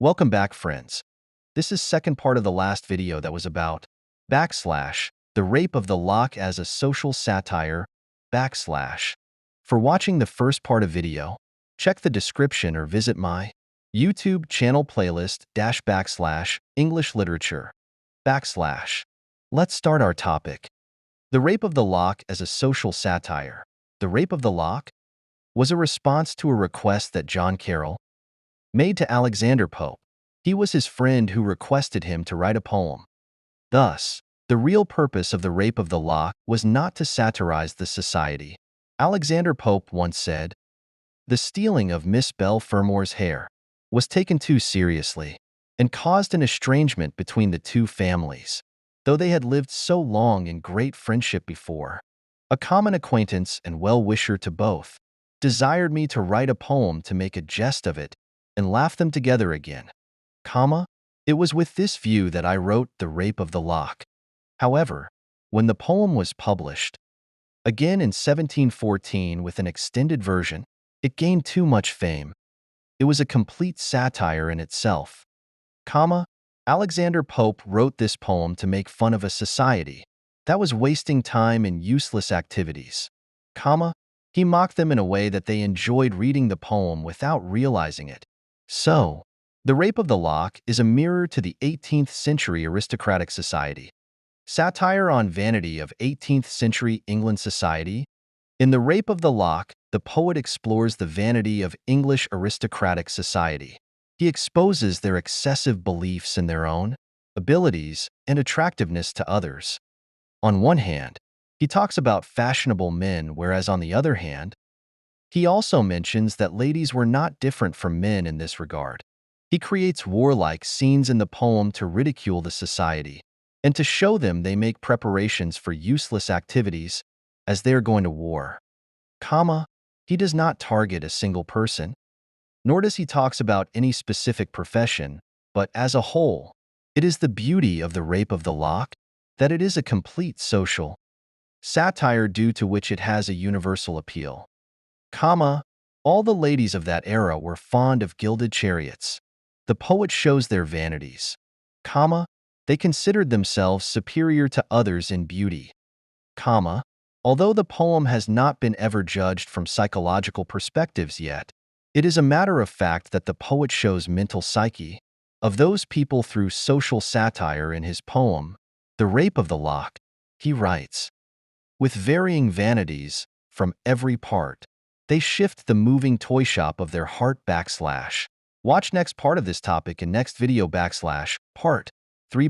Welcome back, friends. This is second part of the last video that was about the rape of the lock as a social satire For watching the first part of video, check the description or visit my YouTube channel playlist English literature Let's start our topic. The rape of the lock as a social satire. The rape of the lock was a response to a request that John Carroll made to Alexander Pope. He was his friend who requested him to write a poem. Thus, the real purpose of the rape of the lock was not to satirize the society. Alexander Pope once said, "The stealing of Miss Belle Fermore's hair was taken too seriously and caused an estrangement between the two families, though they had lived so long in great friendship before. A common acquaintance and well-wisher to both desired me to write a poem to make a jest of it and laugh them together again. It was with this view that I wrote The Rape of the Lock." However, when the poem was published, again in 1714 with an extended version, it gained too much fame. It was a complete satire in itself. Alexander Pope wrote this poem to make fun of a society that was wasting time in useless activities. He mocked them in a way that they enjoyed reading the poem without realizing it. So, The Rape of the Lock is a mirror to the 18th century aristocratic society. Satire on vanity of 18th century England society. In The Rape of the Lock, the poet explores the vanity of English aristocratic society. He exposes their excessive beliefs in their own abilities and attractiveness to others. On one hand, he talks about fashionable men, whereas on the other hand, he also mentions that ladies were not different from men in this regard. He creates warlike scenes in the poem to ridicule the society and to show them they make preparations for useless activities as they are going to war. He does not target a single person, nor does he talks about any specific profession, but as a whole, it is the beauty of The Rape of the Lock that it is a complete social satire due to which it has a universal appeal. All the ladies of that era were fond of gilded chariots. The poet shows their vanities. They considered themselves superior to others in beauty. Although the poem has not been ever judged from psychological perspectives yet, it is a matter of fact that the poet shows mental psyche of those people through social satire in his poem, The Rape of the Lock. He writes, "With varying vanities, from every part, they shift the moving toy shop of their heart Watch next part of this topic in next video part 3